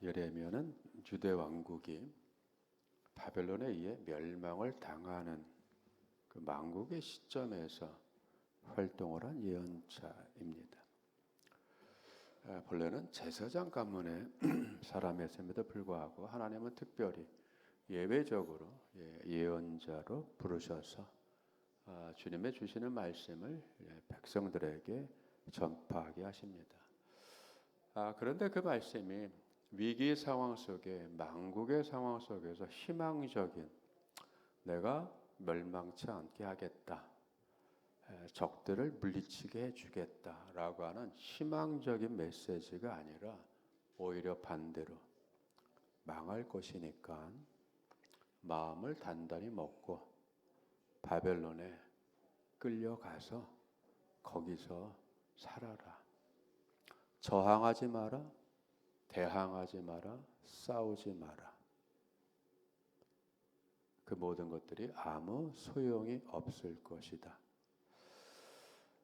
예레미야는 유대 왕국이 바벨론에 의해 멸망을 당하는 그 망국의 시점에서 활동을 한 예언자입니다. 본래는 제사장 가문의 사람이었음에도 불구하고 하나님은 특별히 예외적으로 예언자로 부르셔서 주님의 주시는 말씀을 백성들에게 전파하게 하십니다. 그런데 그 말씀이 위기 상황 속에 망국의 상황 속에서 희망적인 내가 멸망치 않게 하겠다, 적들을 물리치게 해주겠다라고 하는 희망적인 메시지가 아니라 오히려 반대로 망할 것이니까 마음을 단단히 먹고 바벨론에 끌려가서 거기서 살아라. 저항하지 마라. 대항하지 마라. 싸우지 마라. 그 모든 것들이 아무 소용이 없을 것이다.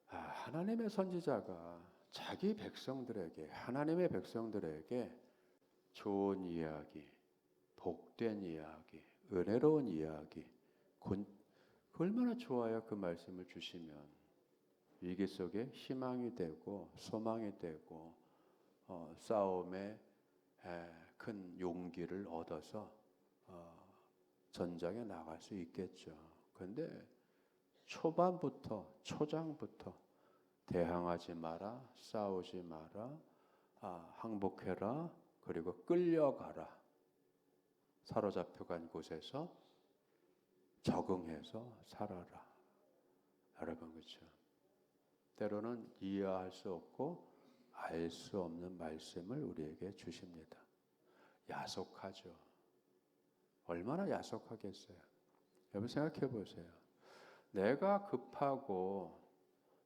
하나님의 선지자가 자기 백성들에게, 하나님의 백성들에게 좋은 이야기, 복된 이야기, 은혜로운 이야기, 얼마나 좋아요. 그 말씀을 주시면 위기 속에 희망이 되고 소망이 되고 싸움에 큰 용기를 얻어서 전장에 나갈 수 있겠죠. 그런데 초장부터 대항하지 마라, 싸우지 마라, 항복해라, 그리고 끌려가라. 사로잡혀간 곳에서 적응해서 살아라. 여러분, 그렇죠? 때로는 이해할 수 없고 알 수 없는 말씀을 우리에게 주십니다. 야속하죠. 얼마나 야속하겠어요. 여러분 생각해 보세요. 내가 급하고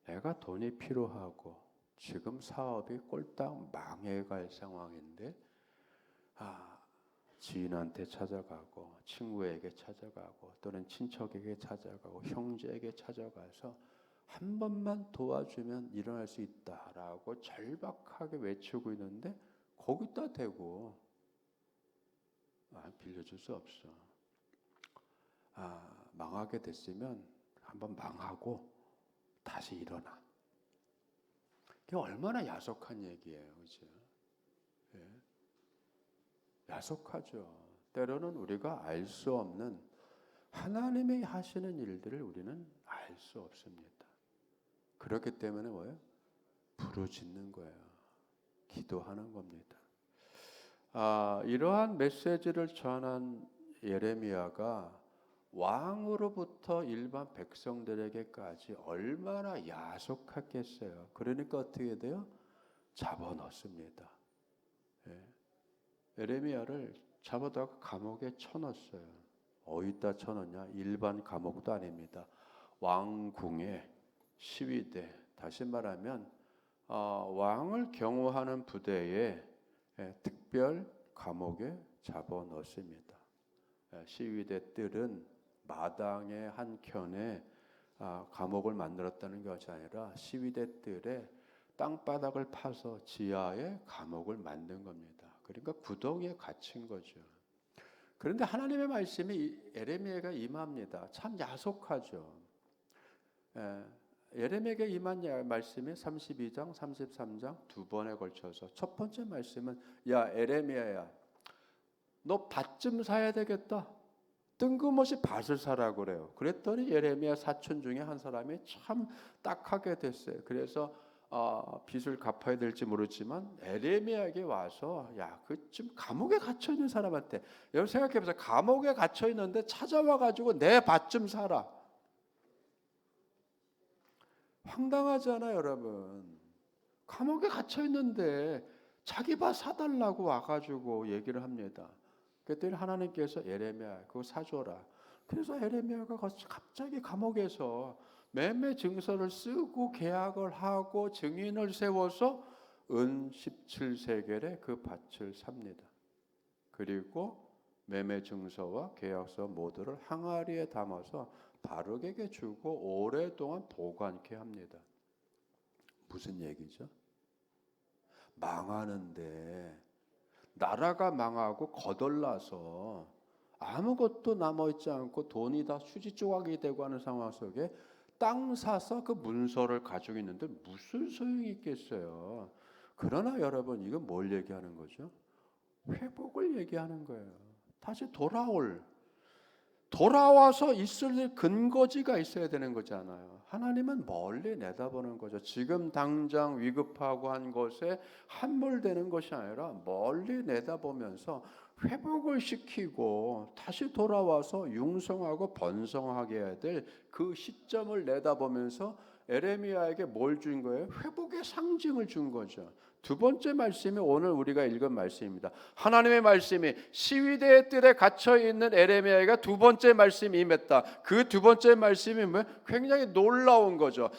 내가 돈이 필요하고 지금 사업이 꼴딱 망해갈 상황인데 지인한테 찾아가고 친구에게 찾아가고 또는 친척에게 찾아가고 형제에게 찾아가서 한 번만 도와주면 일어날 수 있다라고 절박하게 외치고 있는데 거기다 대고 빌려줄 수 없어. 망하게 됐으면 한번 망하고 다시 일어나. 그게 얼마나 야속한 얘기예요, 그렇죠? 예. 야속하죠. 때로는 우리가 알 수 없는 하나님이 하시는 일들을 우리는 알 수 없습니다. 그렇기 때문에 뭐예요? 부르짖는 거예요. 기도하는 겁니다. 이러한 메시지를 전한 예레미야가 왕으로부터 일반 백성들에게까지 얼마나 야속했겠어요. 그러니까 어떻게 돼요? 잡아넣습니다. 예레미야를 잡아다가 감옥에 쳐넣었어요. 어디다 쳐넣냐? 일반 감옥도 아닙니다. 왕궁의 시위대, 다시 말하면 왕을 경호하는 부대에 특별 감옥에 잡아넣습니다. 시위대들은 마당의 한 켠에 감옥을 만들었다는 것이 아니라 시위대들의 땅바닥을 파서 지하에 감옥을 만든 겁니다. 그러니까 구덩이에 갇힌 거죠. 그런데 하나님의 말씀이 예레미야가 임합니다. 참 야속하죠. 예레미야에게 임한 말씀이 32장, 33장 두 번에 걸쳐서 첫 번째 말씀은 야 예레미야야, 너 밭 좀 사야 되겠다. 뜬금없이 밭을 사라고 그래요. 그랬더니 예레미야 사촌 중에 한 사람이 참 딱하게 됐어요. 그래서 빚을 갚아야 될지 모르지만 예레미야에게 와서 그 지금 감옥에 갇혀 있는 사람한테, 여러분 생각해 보세요. 감옥에 갇혀 있는데 찾아와 가지고 내 밭 좀 사라. 황당하잖아요, 여러분. 감옥에 갇혀 있는데 자기 밭 사달라고 와가지고 얘기를 합니다. 그랬더니 하나님께서 예레미야 그거 사줘라. 그래서 예레미야가 갑자기 감옥에서 매매 증서를 쓰고 계약을 하고 증인을 세워서 은 17세겔에 그 밭을 삽니다. 그리고 매매 증서와 계약서 모두를 항아리에 담아서 바룩에게 주고 오랫동안 보관케 합니다. 무슨 얘기죠? 망하는데 나라가 망하고 거덜나서 아무것도 남아있지 않고 돈이 다 수지 조각이 되고 하는 상황 속에 땅 사서 그 문서를 가지고 있는데 무슨 소용이 있겠어요. 그러나 여러분, 이건 뭘 얘기하는 거죠? 회복을 얘기하는 거예요. 다시 돌아와서 있을 근거지가 있어야 되는 거잖아요. 하나님은 멀리 내다보는 거죠. 지금 당장 위급하고 한 것에 함몰되는 것이 아니라 멀리 내다보면서 회복을 시키고 다시 돌아와서 융성하고 번성하게 해야 될 그 시점을 내다보면서 에레미야에게 뭘 준 거예요? 회복의 상징을 준 거죠. 두 번째 말씀이 오늘 우리가 읽은 말씀입니다. 하나님의 말씀이 시위대의 뜰에 갇혀 있는 에레미야가 두 번째 말씀이 임했다. 그 두 번째 말씀이 뭐예요? 굉장히 놀라운 거죠.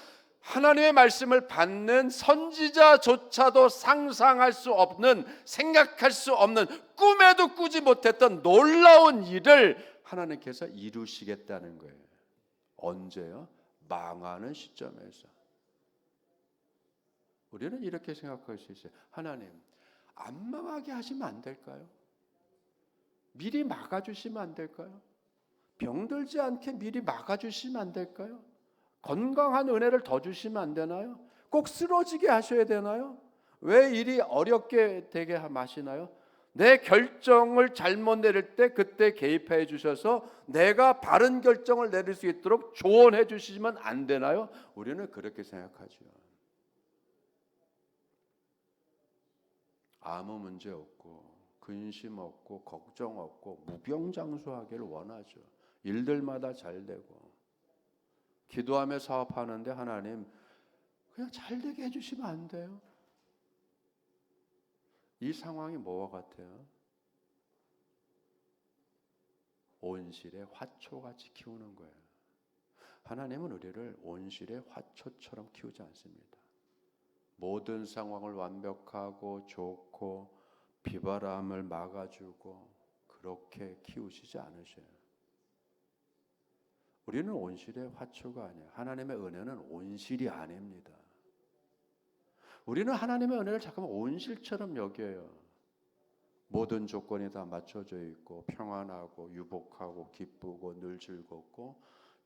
하나님의 말씀을 받는 선지자조차도 상상할 수 없는, 생각할 수 없는, 꿈에도 꾸지 못했던 놀라운 일을 하나님께서 이루시겠다는 거예요. 언제요? 망하는 시점에서. 우리는 이렇게 생각할 수 있어요. 하나님, 안 망하게 하시면 안 될까요? 미리 막아주시면 안 될까요? 병들지 않게 미리 막아주시면 안 될까요? 건강한 은혜를 더 주시면 안 되나요? 꼭 쓰러지게 하셔야 되나요? 왜 일이 어렵게 되게 마시나요? 내 결정을 잘못 내릴 때 그때 개입해 주셔서 내가 바른 결정을 내릴 수 있도록 조언해 주시면 안 되나요? 우리는 그렇게 생각하죠. 아무 문제 없고 근심 없고 걱정 없고 무병장수하기를 원하죠. 일들마다 잘 되고 기도하며 사업하는데 하나님 그냥 잘 되게 해주시면 안 돼요? 이 상황이 뭐와 같아요? 온실의 화초같이 키우는 거예요. 하나님은 우리를 온실의 화초처럼 키우지 않습니다. 모든 상황을 완벽하고 좋고 비바람을 막아주고 그렇게 키우시지 않으셔요. 우리는 온실의 화초가 아니에요. 하나님의 은혜는 온실이 아닙니다. 우리는 하나님의 은혜를 잠깐만 온실처럼 여겨요. 모든 조건이 다 맞춰져 있고 평안하고 유복하고 기쁘고 늘 즐겁고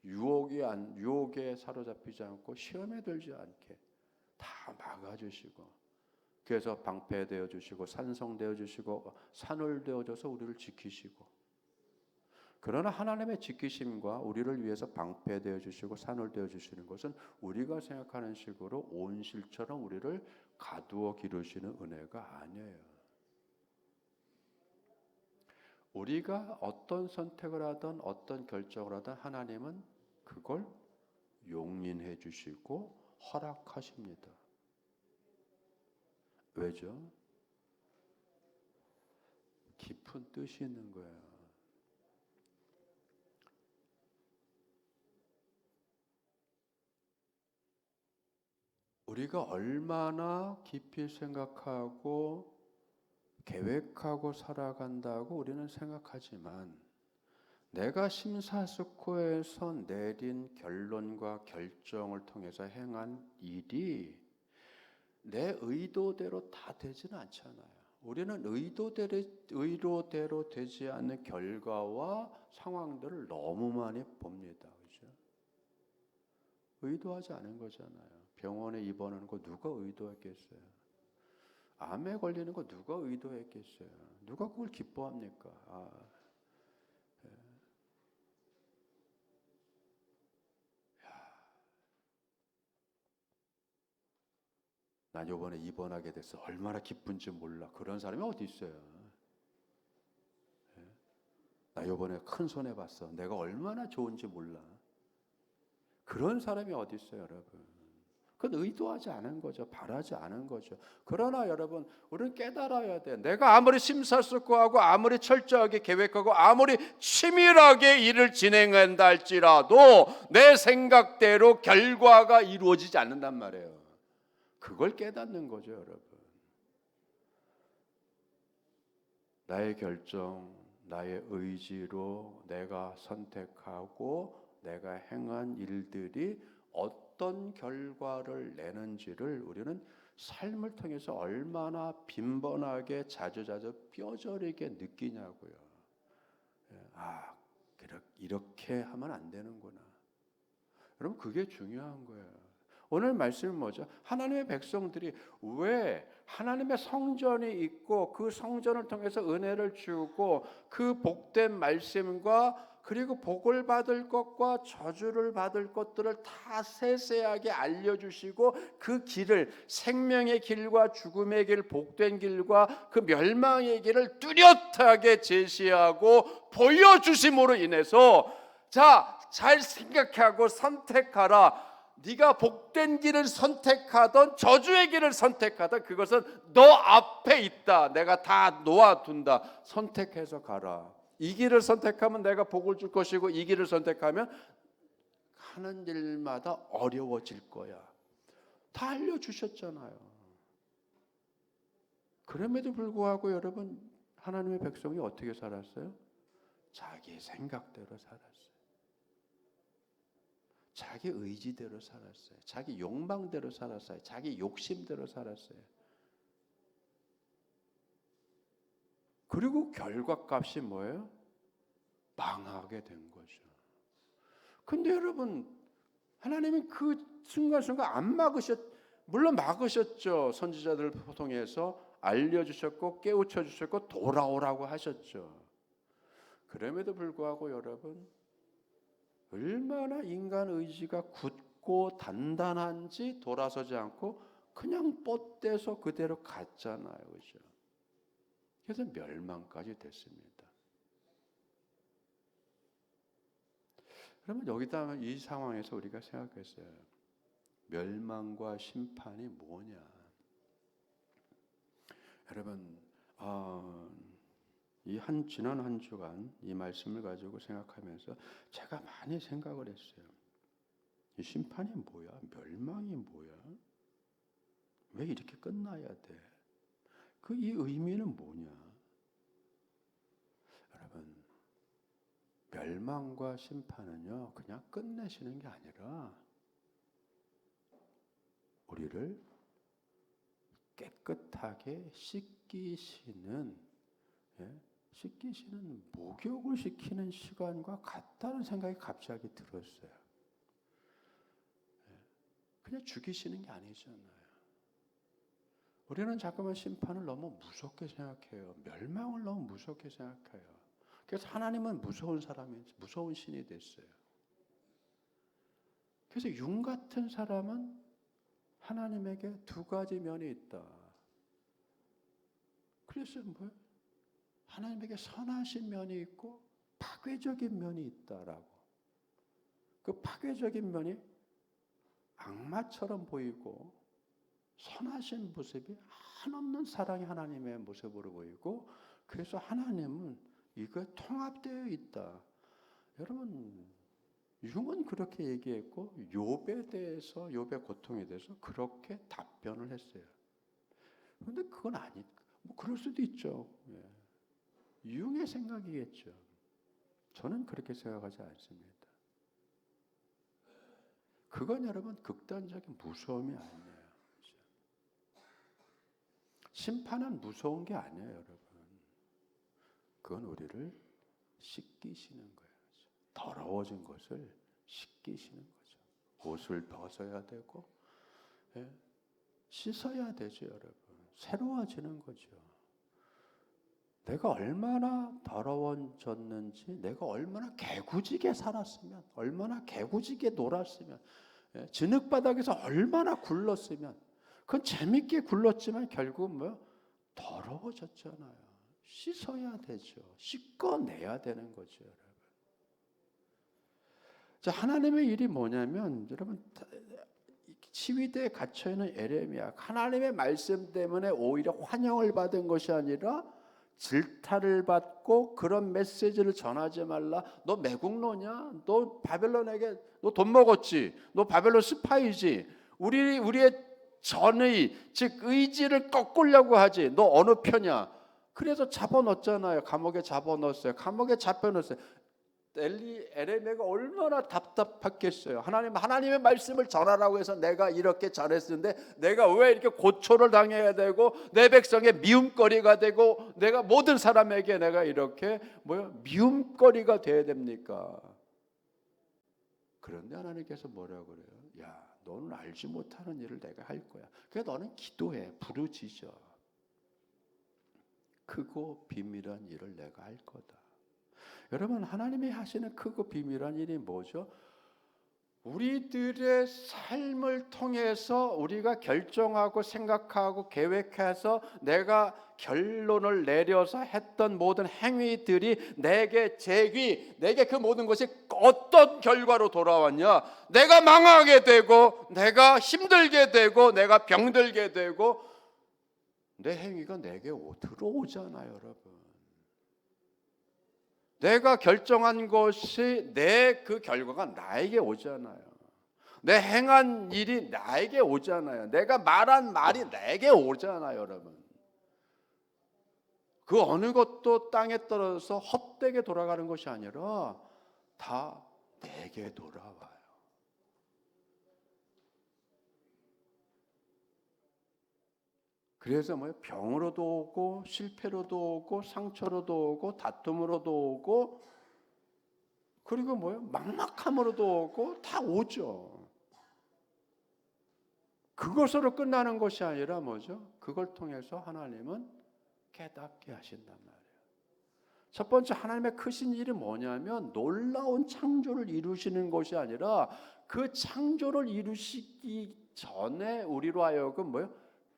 유혹에 사로잡히지 않고 시험에 들지 않게 다 막아주시고, 그래서 방패되어 주시고 산성되어 주시고 산을 되어줘서 우리를 지키시고, 그러나 하나님의 지키심과 우리를 위해서 방패되어 주시고 산을 되어 주시는 것은 우리가 생각하는 식으로 온실처럼 우리를 가두어 기르시는 은혜가 아니에요. 우리가 어떤 선택을 하든 어떤 결정을 하든 하나님은 그걸 용인해 주시고 허락하십니다. 왜죠? 깊은 뜻이 있는 거예요. 우리가 얼마나 깊이 생각하고 계획하고 살아간다고 우리는 생각하지만 내가 심사숙고해서 내린 결론과 결정을 통해서 행한 일이 내 의도대로 다 되지는 않잖아요. 우리는 의도대로 되지 않는 결과와 상황들을 너무 많이 봅니다. 그렇죠? 의도하지 않은 거잖아요. 병원에 입원하는 거 누가 의도했겠어요? 암에 걸리는 거 누가 의도했겠어요? 누가 그걸 기뻐합니까? 난 이번에 입원하게 됐어. 얼마나 기쁜지 몰라. 그런 사람이 어디 있어요? 나 이번에 큰 손해 봤어. 내가 얼마나 좋은지 몰라. 그런 사람이 어디 있어요, 여러분? 그건 의도하지 않은 거죠. 바라지 않은 거죠. 그러나 여러분, 우리는 깨달아야 돼. 내가 아무리 심사숙고하고 아무리 철저하게 계획하고 아무리 치밀하게 일을 진행한다 할지라도 내 생각대로 결과가 이루어지지 않는단 말이에요. 그걸 깨닫는 거죠, 여러분. 나의 결정, 나의 의지로 내가 선택하고 내가 행한 일들이 어떤 결과를 내는지를 우리는 삶을 통해서 얼마나 빈번하게 자주자주 뼈저리게 느끼냐고요. 아, 이렇게 하면 안 되는구나. 여러분, 그게 중요한 거예요. 오늘 말씀은 뭐죠? 하나님의 백성들이 왜 하나님의 성전이 있고 그 성전을 통해서 은혜를 주고 그 복된 말씀과 그리고 복을 받을 것과 저주를 받을 것들을 다 세세하게 알려주시고 그 길을, 생명의 길과 죽음의 길, 복된 길과 그 멸망의 길을 뚜렷하게 제시하고 보여주심으로 인해서 자, 잘 생각하고 선택하라. 네가 복된 길을 선택하던 저주의 길을 선택하던 그것은 너 앞에 있다. 내가 다 놓아둔다. 선택해서 가라. 이 길을 선택하면 내가 복을 줄 것이고 이 길을 선택하면 하는 일마다 어려워질 거야. 다 알려주셨잖아요. 그럼에도 불구하고 여러분, 하나님의 백성이 어떻게 살았어요? 자기 생각대로 살았어요. 자기 의지대로 살았어요. 자기 욕망대로 살았어요. 자기 욕심대로 살았어요. 그리고 결과값이 뭐예요? 망하게 된 거죠. 근데 여러분, 하나님은 그 순간순간 안 물론 막으셨죠. 선지자들을 통해서 알려주셨고 깨우쳐 주셨고 돌아오라고 하셨죠. 그럼에도 불구하고 여러분, 얼마나 인간 의지가 굳고 단단한지 돌아서지 않고 그냥 뻗대서 그대로 갔잖아요. 그죠? 그래서 멸망까지 됐습니다. 그러면 여기다 이 상황에서 우리가 생각했어요. 멸망과 심판이 뭐냐? 여러분, 지난 한 주간 이 말씀을 가지고 생각하면서 제가 많이 생각을 했어요. 이 심판이 뭐야? 멸망이 뭐야? 왜 이렇게 끝나야 돼? 이 의미는 뭐냐? 여러분, 멸망과 심판은요, 그냥 끝내시는 게 아니라 우리를 깨끗하게 씻기시는 목욕을 시키는 시간과 같다는 생각이 갑자기 들었어요. 그냥 죽이시는 게 아니잖아요. 우리는 자꾸만 심판을 너무 무섭게 생각해요. 멸망을 너무 무섭게 생각해요. 그래서 하나님은 무서운 신이 됐어요. 그래서 융 같은 사람은 하나님에게 두 가지 면이 있다. 그래서 뭐예요? 하나님에게 선하신 면이 있고 파괴적인 면이 있다라고. 그 파괴적인 면이 악마처럼 보이고 선하신 모습이 한없는 사랑의 하나님의 모습으로 보이고, 그래서 하나님은 이거에 통합되어 있다. 여러분, 융은 그렇게 얘기했고 욥의 고통에 대해서 그렇게 답변을 했어요. 그런데 그건 그럴 수도 있죠. 융의 생각이겠죠. 저는 그렇게 생각하지 않습니다. 그건 여러분 극단적인 무서움이 아니에요. 심판은 무서운 게 아니에요, 여러분. 그건 우리를 씻기시는 거예요. 더러워진 것을 씻기시는 거죠. 옷을 벗어야 되고, 씻어야 되죠, 여러분. 새로워지는 거죠. 내가 얼마나 더러워졌는지, 내가 얼마나 개구지게 살았으면, 얼마나 개구지게 놀았으면, 진흙바닥에서 얼마나 굴렀으면, 그건 재밌게 굴렀지만 결국 더러워졌잖아요. 씻어야 되죠. 씻어내야 되는 거죠, 여러분. 자, 하나님의 일이 뭐냐면, 여러분, 치위대에 갇혀있는 에레미야, 하나님의 말씀 때문에 오히려 환영을 받은 것이 아니라 질타를 받고 그런 메시지를 전하지 말라. 너 매국노냐? 너 바벨론에게 너 돈 먹었지? 너 바벨론 스파이지? 우리의 전의, 즉 의지를 꺾으려고 하지. 너 어느 편이야? 그래서 잡아넣었잖아요. 감옥에 잡아넣었어요. 감옥에 잡혀넣었어요. 에레미야가 얼마나 답답했겠어요. 하나님의 말씀을 전하라고 해서 내가 이렇게 잘했는데 내가 왜 이렇게 고초를 당해야 되고 내 백성의 미움거리가 되고 내가 모든 사람에게 내가 이렇게 미움거리가 돼야 됩니까? 그런데 하나님께서 뭐라고 그래요? 야, 너는 알지 못하는 일을 내가 할 거야. 그러니까 너는 기도해, 부르짖어. 크고 비밀한 일을 내가 할 거다. 여러분, 하나님이 하시는 크고 비밀한 일이 뭐죠? 우리들의 삶을 통해서 우리가 결정하고 생각하고 계획해서 내가 결론을 내려서 했던 모든 행위들이 내게 내게 그 모든 것이 어떤 결과로 돌아왔냐? 내가 망하게 되고 내가 힘들게 되고 내가 병들게 되고 내 행위가 내게 들어오잖아요, 여러분. 내가 결정한 것이 내 그 결과가 나에게 오잖아요. 내 행한 일이 나에게 오잖아요. 내가 말한 말이 내게 오잖아요, 여러분. 그 어느 것도 땅에 떨어져서 헛되게 돌아가는 것이 아니라 다 내게 돌아와요. 그래서 병으로도 오고 실패로도 오고 상처로도 오고 다툼으로도 오고 그리고 막막함으로도 오고 다 오죠. 그것으로 끝나는 것이 아니라 뭐죠? 그걸 통해서 하나님은 깨닫게 하신단 말이에요. 첫 번째 하나님의 크신 일이 뭐냐면 놀라운 창조를 이루시는 것이 아니라 그 창조를 이루시기 전에 우리로 하여금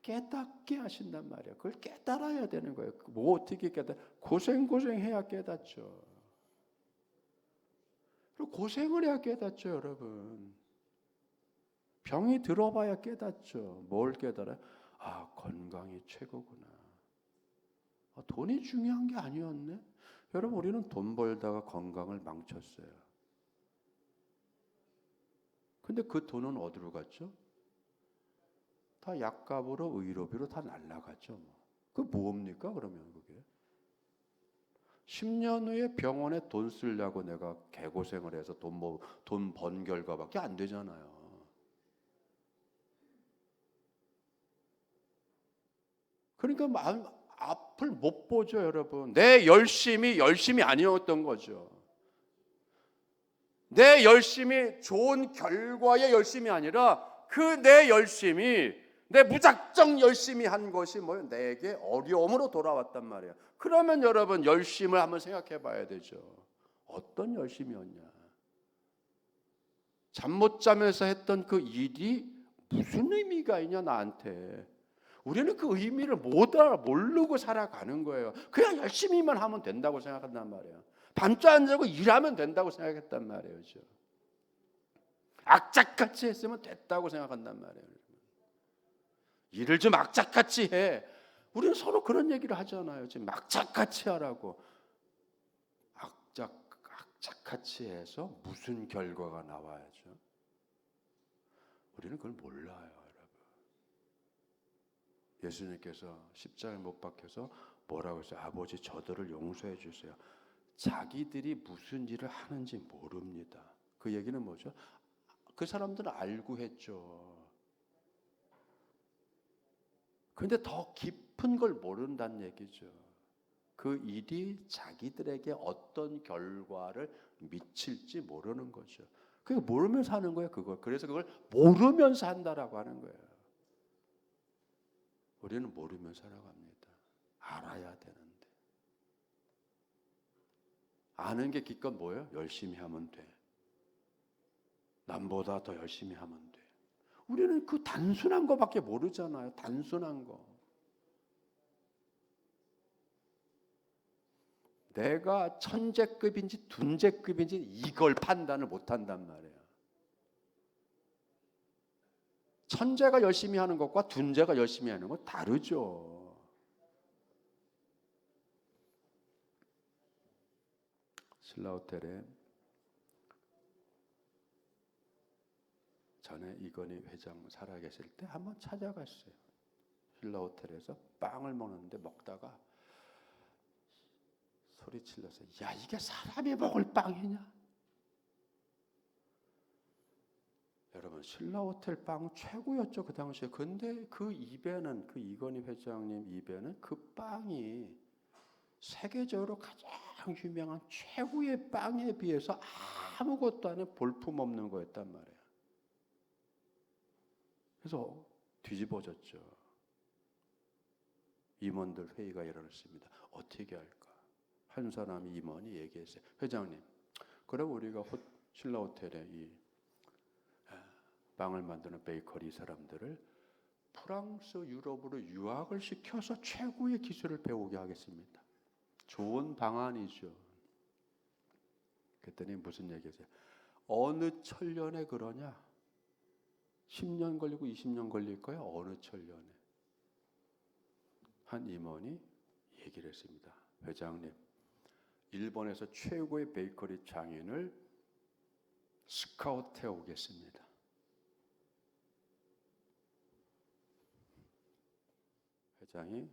깨닫게 하신단 말이에요. 그걸 깨달아야 되는 거예요. 어떻게 깨달아? 고생해야 깨닫죠. 그리고 고생을 해야 깨닫죠, 여러분. 병이 들어봐야 깨닫죠. 뭘 깨달아요? 건강이 최고구나. 돈이 중요한 게 아니었네. 여러분, 우리는 돈 벌다가 건강을 망쳤어요. 근데 그 돈은 어디로 갔죠? 다 약값으로 의료비로 다 날라갔죠. 그 뭡니까 그러면 그게? 10년 후에 병원에 돈 쓰려고 내가 개고생을 해서 돈 번 결과밖에 안 되잖아요. 그러니까 앞을 못 보죠, 여러분. 내 열심이 아니었던 거죠. 내 열심이 좋은 결과의 열심이 아니라 그 내 열심이 내 무작정 열심히 한 것이 내게 어려움으로 돌아왔단 말이에요. 그러면 여러분 열심을 한번 생각해 봐야 되죠. 어떤 열심이었냐? 잠 못 자면서 했던 그 일이 무슨 의미가 있냐 나한테. 우리는 그 의미를 모르고 살아가는 거예요. 그냥 열심히만 하면 된다고 생각한단 말이에요. 밤잠 안 자고 일하면 된다고 생각했단 말이에요. 악착같이 했으면 됐다고 생각한단 말이에요. 일을 좀 악착같이 해. 우리는 서로 그런 얘기를 하잖아요. 지금 악착같이 하라고. 악착같이 해서 무슨 결과가 나와야죠? 우리는 그걸 몰라요, 여러분. 예수님께서 십자가에 못 박혀서 뭐라고 했어요? 아버지, 저들을 용서해 주세요. 자기들이 무슨 일을 하는지 모릅니다. 그 얘기는 뭐죠? 그 사람들은 알고 했죠. 그런데 더 깊은 걸 모른다는 얘기죠. 그 일이 자기들에게 어떤 결과를 미칠지 모르는 거죠. 그게 모르면서 하는 거예요, 그걸. 그래서 그걸 모르면서 한다라고 하는 거예요. 우리는 모르면서 살아갑니다. 알아야 되는데. 아는 게 기껏 뭐예요? 열심히 하면 돼. 남보다 더 열심히 하면 돼. 우리는 그 단순한 거밖에 모르잖아요. 단순한 거. 내가 천재급인지 둔재급인지 이걸 판단을 못한단 말이에요. 천재가 열심히 하는 것과 둔재가 열심히 하는 건 다르죠. 신라호텔에 전에 이건희 회장 살아계실 때 한번 찾아갔어요. 신라호텔에서 빵을 먹는데 먹다가 소리치면서 야 이게 사람이 먹을 빵이냐? 여러분 신라호텔 빵 최고였죠 그 당시에. 근데 그 입에는 그 이건희 회장님 입에는 그 빵이 세계적으로 가장 유명한 최고의 빵에 비해서 아무것도 아닌 볼품없는 거였단 말이에요. 그래서 뒤집어졌죠. 임원들 회의가 일어났습니다. 어떻게 할까? 한 사람이 임원이 얘기했어요. 회장님, 그럼 우리가 신라호텔에 이 빵을 만드는 베이커리 사람들을 프랑스, 유럽으로 유학을 시켜서 최고의 기술을 배우게 하겠습니다. 좋은 방안이죠. 그랬더니 무슨 얘기했어요? 어느 천년에 그러냐? 10년 걸리고 20년 걸릴 거야? 어느 천년에? 한 임원이 얘기를 했습니다. 회장님, 일본에서 최고의 베이커리 장인을 스카우트해 오겠습니다. 회장이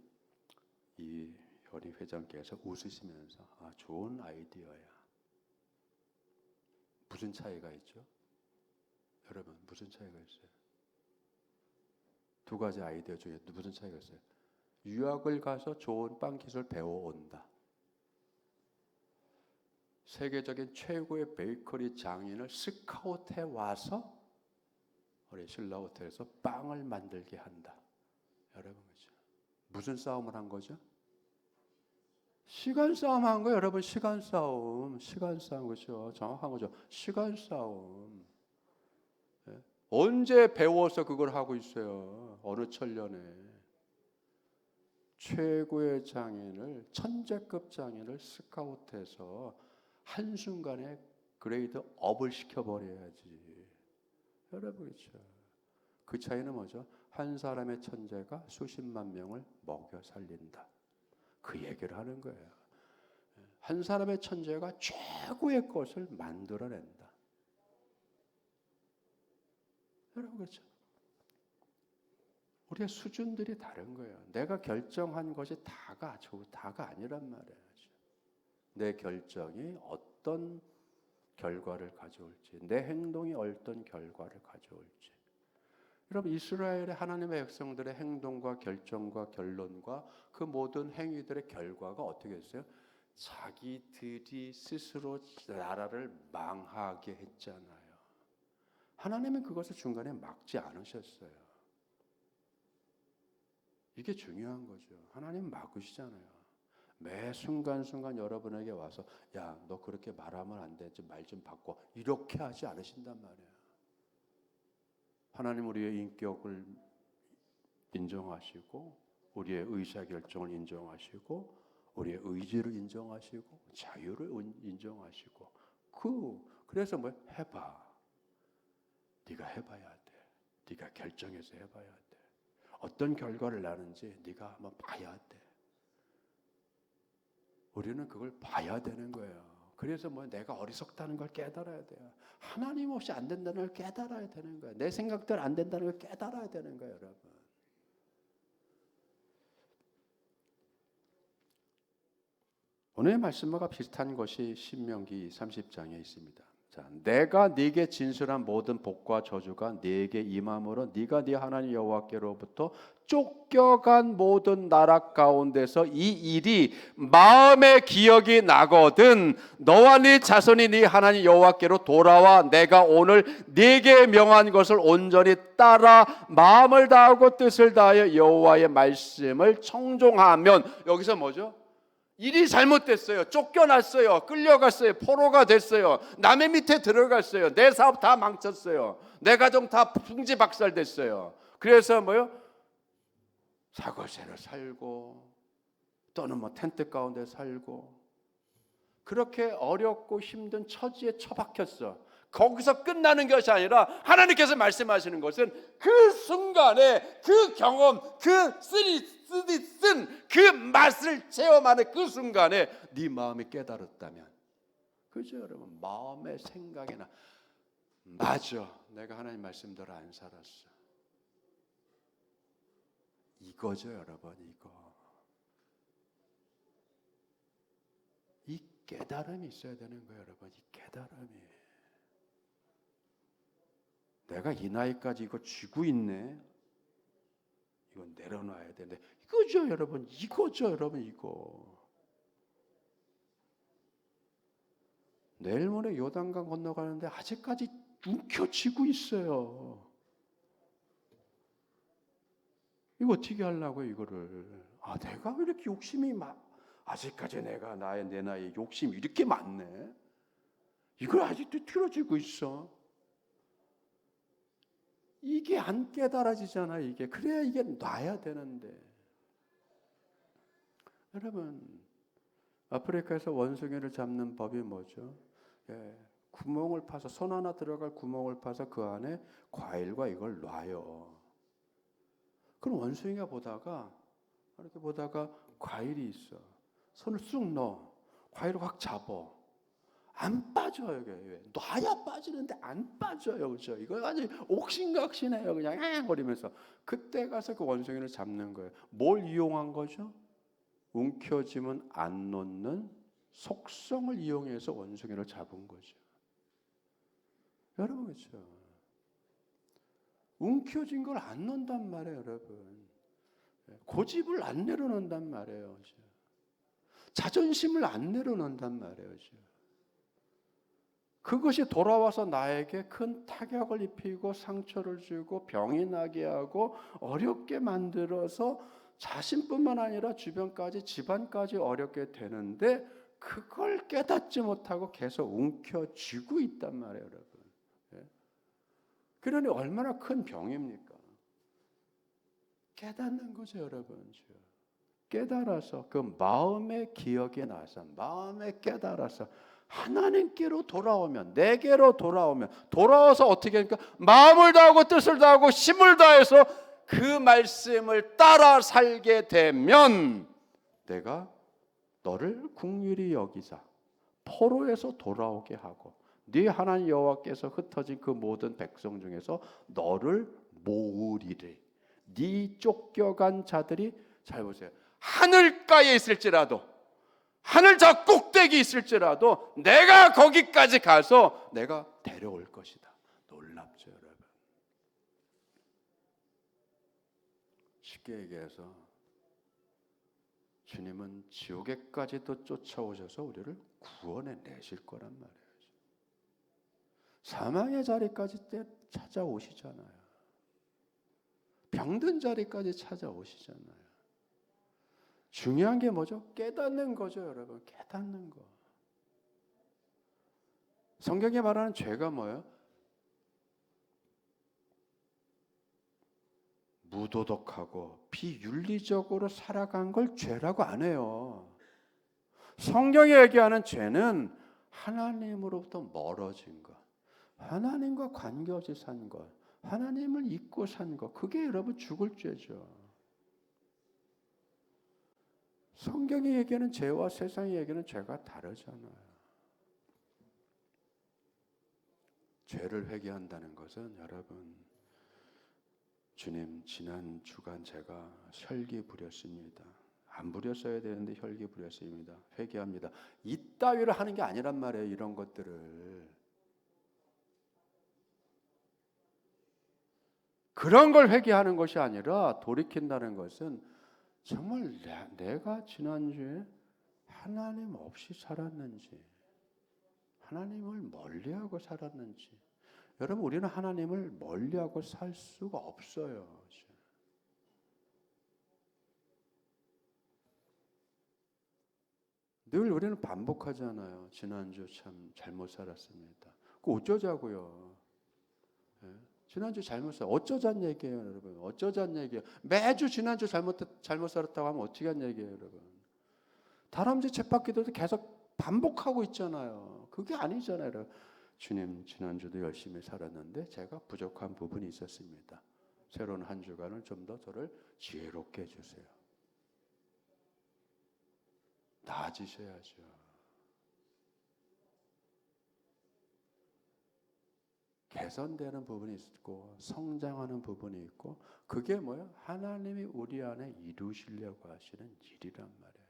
이현희 회장께서 웃으시면서 아 좋은 아이디어야. 무슨 차이가 있죠? 여러분 무슨 차이가 있어요? 두 가지 아이디어 중에 무슨 차이가 있어요? 유학을 가서 좋은 빵 기술 배워온다. 세계적인 최고의 베이커리 장인을 스카우트해 와서 우리 신라호텔에서 빵을 만들게 한다. 여러분 그렇죠? 무슨 싸움을 한 거죠? 시간 싸움 한 거예요. 여러분 시간 싸움. 시간 싸움 그렇죠? 정확한 거죠. 시간 싸움. 네? 언제 배워서 그걸 하고 있어요? 어느 천년에. 최고의 장인을 천재급 장인을 스카우트해서 한순간에 그레이드 업을 시켜버려야지. 여러분 그렇죠? 그 차이는 뭐죠? 한 사람의 천재가 수십만 명을 먹여 살린다. 그 얘기를 하는 거예요. 한 사람의 천재가 최고의 것을 만들어낸다. 여러분 그렇죠? 우리의 수준들이 다른 거예요. 내가 결정한 것이 다가 아니란 말이에요. 내 결정이 어떤 결과를 가져올지, 내 행동이 어떤 결과를 가져올지. 여러분 이스라엘의 하나님의 백성들의 행동과 결정과 결론과 그 모든 행위들의 결과가 어떻게 했어요? 자기들이 스스로 나라를 망하게 했잖아요. 하나님은 그것을 중간에 막지 않으셨어요. 이게 중요한 거죠. 하나님 막으시잖아요. 매 순간순간 여러분에게 와서 야, 너 그렇게 말하면 안 되지. 말 좀 바꿔. 이렇게 하지 않으신단 말이에요. 하나님 우리의 인격을 인정하시고 우리의 의사결정을 인정하시고 우리의 의지를 인정하시고 자유를 인정하시고 그래서 뭐 해봐. 네가 해봐야 돼. 네가 결정해서 해봐야 돼. 어떤 결과를 나는지 네가 한번 봐야 돼. 우리는 그걸 봐야 되는 거예요. 그래서 뭐 내가 어리석다는 걸 깨달아야 돼요. 하나님 없이 안 된다는 걸 깨달아야 되는 거예요. 내 생각대로 안 된다는 걸 깨달아야 되는 거예요, 여러분. 오늘의 말씀과 비슷한 것이 신명기 30장에 있습니다. 자, 내가 네게 진술한 모든 복과 저주가 네게 임함으로 네가 네 하나님 여호와께로부터 쫓겨간 모든 나라 가운데서 이 일이 마음에 기억이 나거든 너와 네 자손이 네 하나님 여호와께로 돌아와 내가 오늘 네게 명한 것을 온전히 따라 마음을 다하고 뜻을 다하여 여호와의 말씀을 청종하면 여기서 뭐죠? 일이 잘못됐어요. 쫓겨났어요. 끌려갔어요. 포로가 됐어요. 남의 밑에 들어갔어요. 내 사업 다 망쳤어요. 내 가정 다 풍지박살됐어요. 그래서 뭐요? 사골세로 살고 또는 뭐 텐트 가운데 살고 그렇게 어렵고 힘든 처지에 처박혔어. 거기서 끝나는 것이 아니라 하나님께서 말씀하시는 것은 그 순간에 그 경험, 그 쓴 그 맛을 체험하는 그 순간에 네 마음이 깨달았다면 그죠 여러분? 마음의 생각이나 맞아 내가 하나님 말씀대로 안 살았어. 이거죠 여러분. 깨달음이 있어야 되는 거예요, 여러분. 이 깨달음이. 내가 이 나이까지 이거 쥐고 있네. 이건 내려놔야 되는데 이거죠, 여러분. 이거죠, 여러분. 이거. 내일 모레 요단강 건너가는데 아직까지 움켜쥐고 있어요. 이거 어떻게 하려고요, 이거를. 내가 왜 이렇게 욕심이 아직까지 내 나이에 욕심이 이렇게 많네. 이걸 아직도 틀어지고 있어. 이게 안 깨달아지잖아, 이게. 그래야 이게 놔야 되는데. 여러분, 아프리카에서 원숭이를 잡는 법이 뭐죠? 구멍을 파서, 손 하나 들어갈 구멍을 파서 그 안에 과일과 이걸 놔요. 그럼 원숭이가 이렇게 보다가 과일이 있어. 손을 쑥 넣어. 과일을 확 잡어. 안 빠져요, 이게. 놔야 빠지는데 안 빠져요, 그죠? 이거 아주 옥신각신해요, 그냥 거리면서. 그때 가서 그 원숭이를 잡는 거예요. 뭘 이용한 거죠? 움켜쥐면 안 놓는 속성을 이용해서 원숭이를 잡은 거죠. 여러분, 그렇죠? 움켜쥔 걸 안 놓는단 말이에요, 여러분. 고집을 안 내려놓는단 말이에요, 그렇죠? 자존심을 안 내려놓는단 말이에요, 그렇죠? 그것이 돌아와서 나에게 큰 타격을 입히고 상처를 주고 병이 나게 하고 어렵게 만들어서 자신뿐만 아니라 주변까지 집안까지 어렵게 되는데 그걸 깨닫지 못하고 계속 움켜쥐고 있단 말이에요, 여러분. 그러니 얼마나 큰 병입니까? 깨닫는 거죠, 여러분. 깨달아서 그 마음의 기억에 나서 마음에 깨달아서 하나님께로 돌아오면, 내게로 돌아와서 어떻게 하니까 마음을 다하고 뜻을 다하고 힘을 다해서 그 말씀을 따라 살게 되면 내가 너를 긍휼히 여기사 포로에서 돌아오게 하고 네 하나님 여호와께서 흩어진 그 모든 백성 중에서 너를 모으리래. 네 쫓겨간 자들이, 잘 보세요, 하늘가에 있을지라도, 하늘 저 꼭대기 있을지라도 내가 거기까지 가서 내가 데려올 것이다. 놀랍죠, 여러분. 쉽게 얘기해서 주님은 지옥에까지도 쫓아오셔서 우리를 구원해 내실 거란 말이에요. 사망의 자리까지 찾아오시잖아요. 병든 자리까지 찾아오시잖아요. 중요한 게 뭐죠? 깨닫는 거죠, 여러분. 깨닫는 거. 성경에 말하는 죄가 뭐예요? 무도덕하고 비윤리적으로 살아간 걸 죄라고 안 해요. 성경이 얘기하는 죄는 하나님으로부터 멀어진 것, 하나님과 관계없이 산 것, 하나님을 잊고 산 것, 그게 여러분 죽을 죄죠. 성경이 얘기하는 죄와 세상이 얘기하는 죄가 다르잖아요. 죄를 회개한다는 것은 여러분, 주님, 지난 주간 제가 혈기 부렸습니다. 안 부렸어야 되는데 혈기 부렸습니다. 회개합니다. 이따위로 하는 게 아니란 말이에요. 이런 것들을. 그런 걸 회개하는 것이 아니라 돌이킨다는 것은 정말 내가 지난주에 하나님 없이 살았는지, 하나님을 멀리하고 살았는지. 여러분, 우리는 하나님을 멀리하고 살 수가 없어요. 늘 우리는 반복하잖아요. 지난주 참 잘못 살았습니다. 그 어쩌자고요. 지난주 잘못 어쩌자는 얘기예요, 여러분. 어쩌자는 얘기예요. 매주 지난주 잘못 살았다고 하면 어떻게 한 얘기예요, 여러분. 다람쥐 쳇바퀴도 계속 반복하고 있잖아요. 그게 아니잖아요, 여러분. 주님, 지난주도 열심히 살았는데 제가 부족한 부분이 있었습니다. 새로운 한 주간을 좀 더 저를 지혜롭게 해주세요. 나아지셔야죠. 개선되는 부분이 있고 성장하는 부분이 있고, 그게 뭐예요? 하나님이 우리 안에 이루시려고 하시는 일이란 말이에요.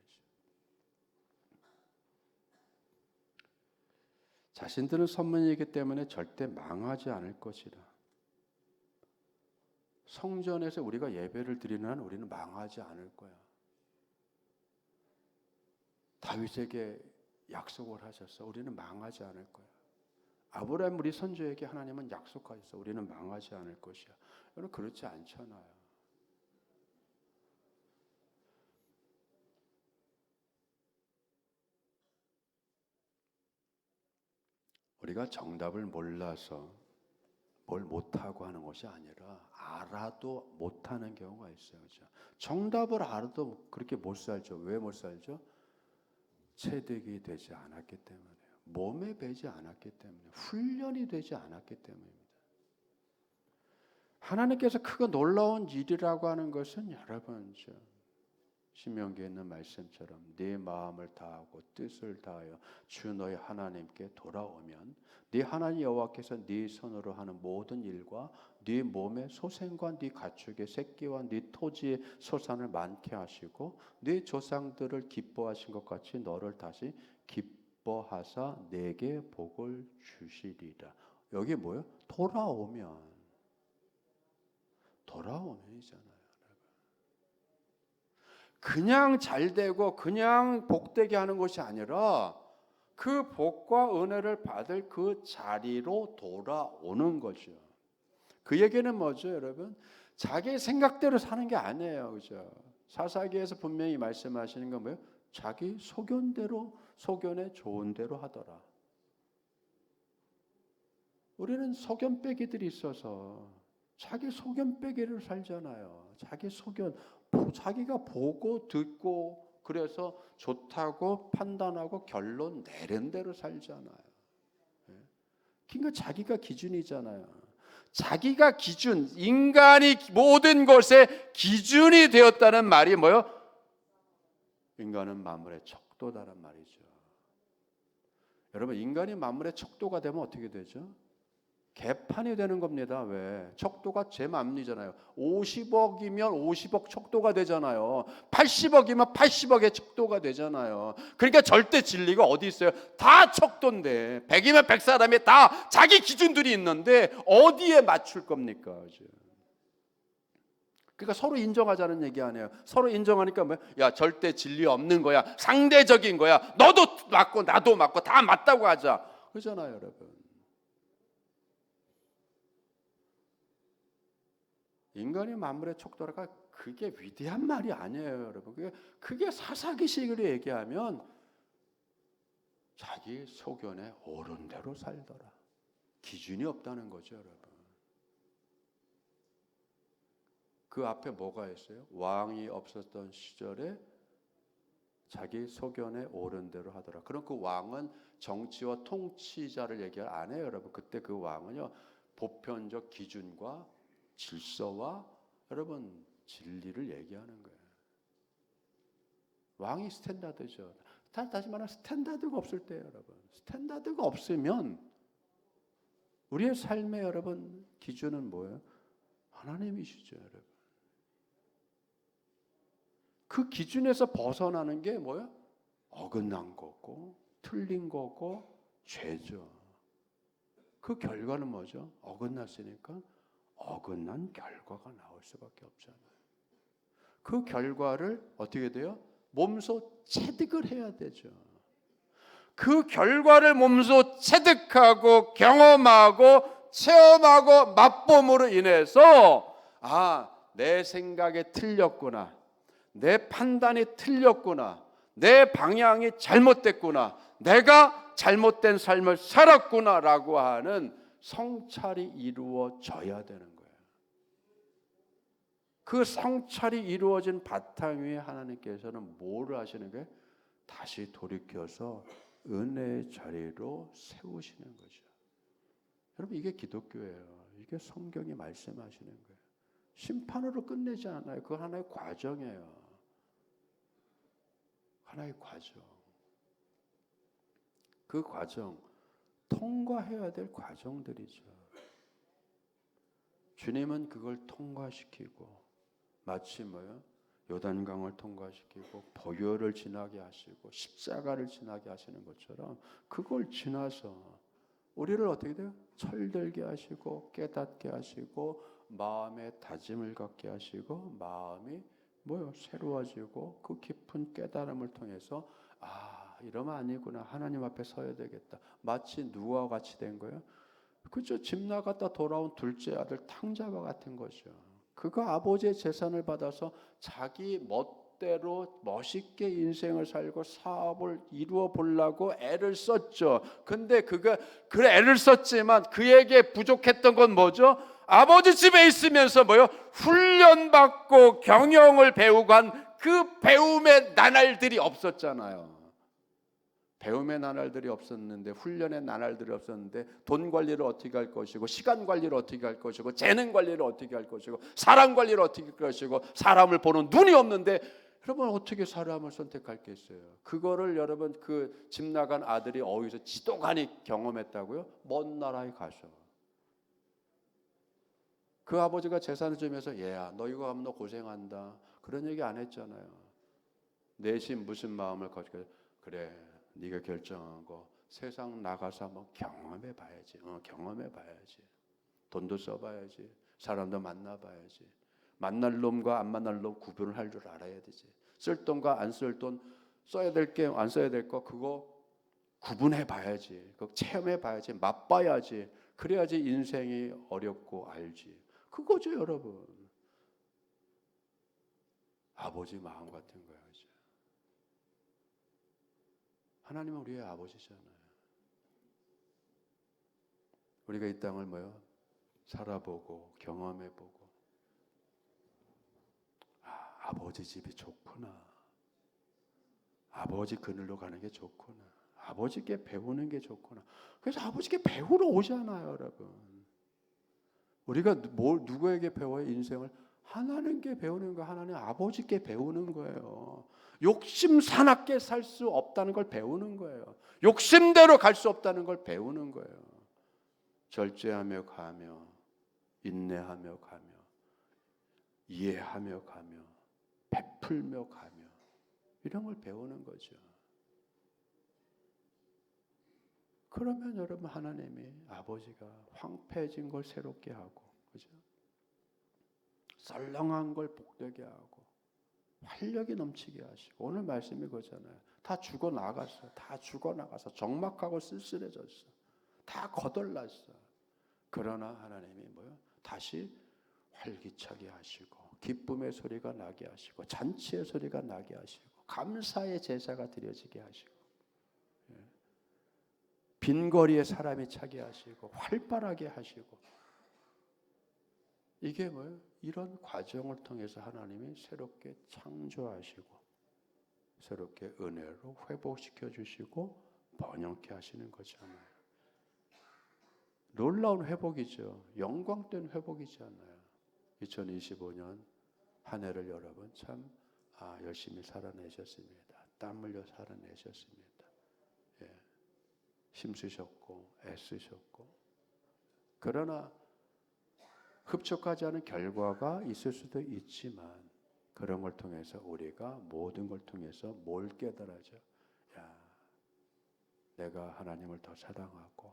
자신들은 선민이기 때문에 절대 망하지 않을 것이라. 성전에서 우리가 예배를 드리는 한 우리는 망하지 않을 거야. 다윗에게 약속을 하셨어. 우리는 망하지 않을 거야. 아브라함 우리 선조에게 하나님은 약속하셨어. 우리는 망하지 않을 것이야. 여러분 그렇지 않잖아요. 우리가 정답을 몰라서 뭘 못하고 하는 것이 아니라 알아도 못하는 경우가 있어요. 그렇죠? 정답을 알아도 그렇게 못 살죠. 왜 못 살죠? 체득이 되지 않았기 때문에요. 몸에 배지 않았기 때문에, 훈련이 되지 않았기 때문입니다. 하나님께서 크고 놀라운 일이라고 하는 것은 여러분 신명기에 있는 말씀처럼 네 마음을 다하고 뜻을 다하여 주 너희 하나님께 돌아오면 네 하나님 여호와께서 네 손으로 하는 모든 일과 네 몸의 소생과 네 가축의 새끼와 네 토지의 소산을 많게 하시고 네 조상들을 기뻐하신 것 같이 너를 다시 기뻐하사 내게 복을 주시리라. 여기 뭐예요? 돌아오면이잖아요. 그냥 잘 되고 그냥 복되게 하는 것이 아니라 그 복과 은혜를 받을 그 자리로 돌아오는 거죠. 그 얘기는 뭐죠, 여러분? 자기 생각대로 사는 게 아니에요, 그죠? 사사기에서 분명히 말씀하시는 건 뭐예요? 자기 소견대로, 소견에 좋은 대로 하더라. 우리는 소견 빼기들이 있어서 자기 소견 빼기를 살잖아요. 자기 소견, 자기가 보고 듣고 그래서 좋다고 판단하고 결론 내린 대로 살잖아요. 그러니까 자기가 기준이잖아요. 자기가 기준, 인간이 모든 것의 기준이 되었다는 말이 뭐예요? 인간은 만물의 척도다란 말이죠. 여러분 인간이 만물의 척도가 되면 어떻게 되죠? 개판이 되는 겁니다. 왜? 척도가 제 맘이잖아요. 50억이면 50억 척도가 되잖아요. 80억이면 80억의 척도가 되잖아요. 그러니까 절대 진리가 어디 있어요? 다 척도인데 100이면 100 사람이 다 자기 기준들이 있는데 어디에 맞출 겁니까? 그러니까 서로 인정하자는 얘기 아니에요. 서로 인정하니까 뭐야? 야 절대 진리 없는 거야. 상대적인 거야. 너도 맞고 나도 맞고 다 맞다고 하자. 그러잖아요, 여러분. 인간이 만물의 척도라가 그게 위대한 말이 아니에요, 여러분. 그게 사사기식으로 얘기하면 자기 소견에 옳은 대로 살더라. 기준이 없다는 거죠, 여러분. 그 앞에 뭐가 있어요? 왕이 없었던 시절에 자기 소견에 옳은 대로 하더라. 그럼 그 왕은 정치와 통치자를 얘기 안 해요, 여러분. 그때 그 왕은요 보편적 기준과 질서와 여러분 진리를 얘기하는 거예요. 왕이 스탠다드죠. 다시 말하면 스탠다드가 없을 때예요, 여러분. 스탠다드가 없으면 우리의 삶의 여러분 기준은 뭐예요? 하나님이시죠, 여러분. 그 기준에서 벗어나는 게 뭐예요? 어긋난 거고 틀린 거고 죄죠. 그 결과는 뭐죠? 어긋났으니까 어긋난 결과가 나올 수밖에 없잖아요. 그 결과를 어떻게 돼요? 몸소 체득을 해야 되죠. 그 결과를 몸소 체득하고 경험하고 체험하고 맛봄으로 인해서 내 생각이 틀렸구나. 내 판단이 틀렸구나. 내 방향이 잘못됐구나. 내가 잘못된 삶을 살았구나라고 하는 성찰이 이루어져야 되는 거예요. 그 성찰이 이루어진 바탕 위에 하나님께서는 뭐를 하시는 거예요? 다시 돌이켜서 은혜의 자리로 세우시는 거죠. 여러분 이게 기독교예요. 이게 성경이 말씀하시는 거예요. 심판으로 끝내지 않아요. 그건 하나의 과정이에요. 하나의 과정. 그 과정 통과해야 될 과정들이죠. 주님은 그걸 통과시키고 마치 뭐요? 요단강을 통과시키고 보혈을 지나게 하시고 십자가를 지나게 하시는 것처럼 그걸 지나서 우리를 어떻게 돼요? 철들게 하시고 깨닫게 하시고 마음의 다짐을 갖게 하시고 마음이 새로워지고 그 깊은 깨달음을 통해서 이러면 아니구나. 하나님 앞에 서야 되겠다. 마치 누구와 같이 된 거예요? 그죠? 집 나갔다 돌아온 둘째 아들 탕자와 같은 거죠. 그가 아버지의 재산을 받아서 자기 멋대로 멋있게 인생을 살고 사업을 이루어 보려고 애를 썼죠. 근데 그가 애를 썼지만 그에게 부족했던 건 뭐죠? 아버지 집에 있으면서 훈련받고 경영을 배우고 한 그 배움의 나날들이 없었잖아요. 배움의 나날들이 없었는데, 훈련의 나날들이 없었는데, 돈 관리를 어떻게 할 것이고, 시간 관리를 어떻게 할 것이고, 재능 관리를 어떻게 할 것이고, 사람 관리를 어떻게 할 것이고, 사람을 보는 눈이 없는데 여러분 어떻게 사람을 선택할겠어요? 그거를 여러분 그 집 나간 아들이 어디서 지도간이 경험했다고요? 먼 나라에 가서. 그 아버지가 재산을 주면서 얘야 너 이거 하면 너 고생한다 그런 얘기 안 했잖아요. 내심 무슨 마음을 가지고 그래 네가 결정한 거 세상 나가서 한번 경험해 봐야지. 경험해 봐야지. 돈도 써봐야지. 사람도 만나봐야지. 만날 놈과 안 만날 놈 구분을 할 줄 알아야 되지. 쓸 돈과 안 쓸 돈, 써야 될 게 안 써야 될 거 그거 구분해 봐야지. 그거 체험해 봐야지. 맛봐야지. 그래야지 인생이 어렵고 알지. 그거죠 여러분. 아버지 마음 같은 거야. 그죠? 하나님은 우리의 아버지잖아요. 우리가 이 땅을 살아보고 경험해보고 아버지 집이 좋구나. 아버지 그늘로 가는 게 좋구나. 아버지께 배우는 게 좋구나. 그래서 아버지께 배우러 오잖아요 여러분. 우리가 누구에게 배워요? 인생을 하나님께 배우는 거. 하나님 아버지께 배우는 거예요. 욕심 사납게 살 수 없다는 걸 배우는 거예요. 욕심대로 갈 수 없다는 걸 배우는 거예요. 절제하며 가며 인내하며 가며 이해하며 가며 베풀며 가며 이런 걸 배우는 거죠. 그러면 여러분 하나님이 아버지가 황폐해진 걸 새롭게 하고 그죠? 썰렁한 걸 복되게 하고 활력이 넘치게 하시고 오늘 말씀이 그거잖아요. 다 죽어나갔어. 다 죽어나가서 적막하고 쓸쓸해졌어. 다 거덜났어. 그러나 하나님이 다시 활기차게 하시고 기쁨의 소리가 나게 하시고 잔치의 소리가 나게 하시고 감사의 제사가 드려지게 하시고 빈 거리에 사람이 차게 하시고 활발하게 하시고 이게 이런 과정을 통해서 하나님이 새롭게 창조하시고 새롭게 은혜로 회복시켜 주시고 번영케 하시는 거잖아요. 놀라운 회복이죠. 영광된 회복이잖아요. 2025년 한 해를 여러분 참 열심히 살아내셨습니다. 땀 흘려 살아내셨습니다. 힘쓰셨고 애쓰셨고 그러나 흡족하지 않은 결과가 있을 수도 있지만 그런 걸 통해서 우리가 모든 걸 통해서 뭘 깨달아져? 내가 하나님을 더 사랑하고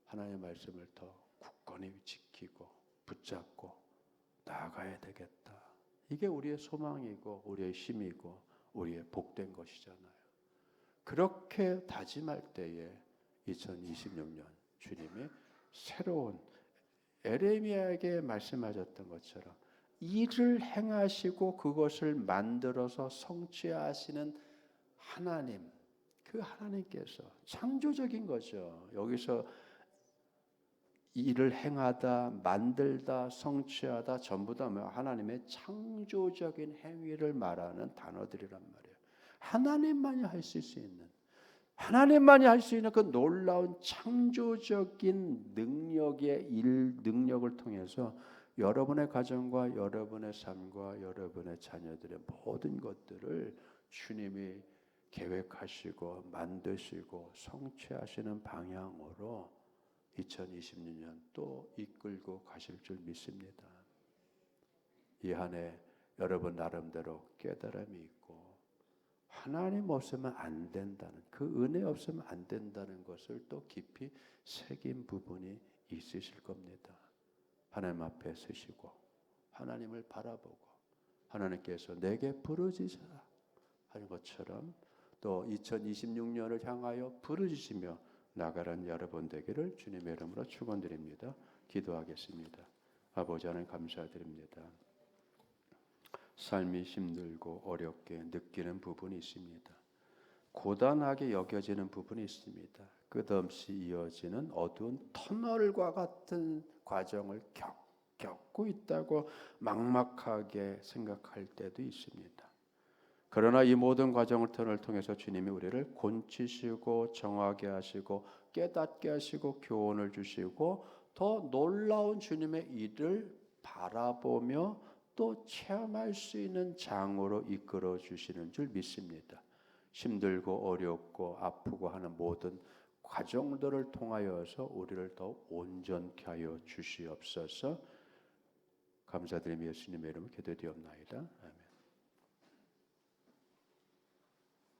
하나님의 말씀을 더 굳건히 지키고 붙잡고 나아가야 되겠다. 이게 우리의 소망이고 우리의 힘이고 우리의 복된 것이잖아요. 그렇게 다짐할 때에 2026년 주님이 새로운 에레미야에게 말씀하셨던 것처럼 일을 행하시고 그것을 만들어서 성취하시는 하나님, 그 하나님께서 창조적인 거죠. 여기서 일을 행하다, 만들다, 성취하다 전부 다 하나님의 창조적인 행위를 말하는 단어들이란 말이에요. 하나님만이 하실 수 있는 하나님만이 할 수 있는 그 놀라운 창조적인 능력의 능력을 통해서 여러분의 가정과 여러분의 삶과 여러분의 자녀들의 모든 것들을 주님이 계획하시고 만드시고 성취하시는 방향으로 2026년 또 이끌고 가실 줄 믿습니다. 이 한 해 여러분 나름대로 깨달음이 있고 하나님 없으면 안 된다는, 그 은혜 없으면 안 된다는 것을 또 깊이 새긴 부분이 있으실 겁니다. 하나님 앞에 서시고 하나님을 바라보고 하나님께서 내게 부르짖으라 하는 것처럼 또 2026년을 향하여 부르짖으며 나가는 여러분 되기를 주님의 이름으로 축원드립니다. 기도하겠습니다. 아버지 하나님 감사드립니다. 삶이 힘들고 어렵게 느끼는 부분이 있습니다. 고단하게 여겨지는 부분이 있습니다. 끝없이 이어지는 어두운 터널과 같은 과정을 겪고 있다고 막막하게 생각할 때도 있습니다. 그러나 이 모든 과정을 터널을 통해서 주님이 우리를 곤치시고 정하게 하시고 깨닫게 하시고 교훈을 주시고 더 놀라운 주님의 일을 바라보며 또 체험할 수 있는 장으로 이끌어 주시는 줄 믿습니다. 힘들고 어렵고 아프고 하는 모든 과정들을 통하여서 우리를 더 온전케 하여 주시옵소서. 감사드리며 예수님의 이름으로 기도드리옵나이다.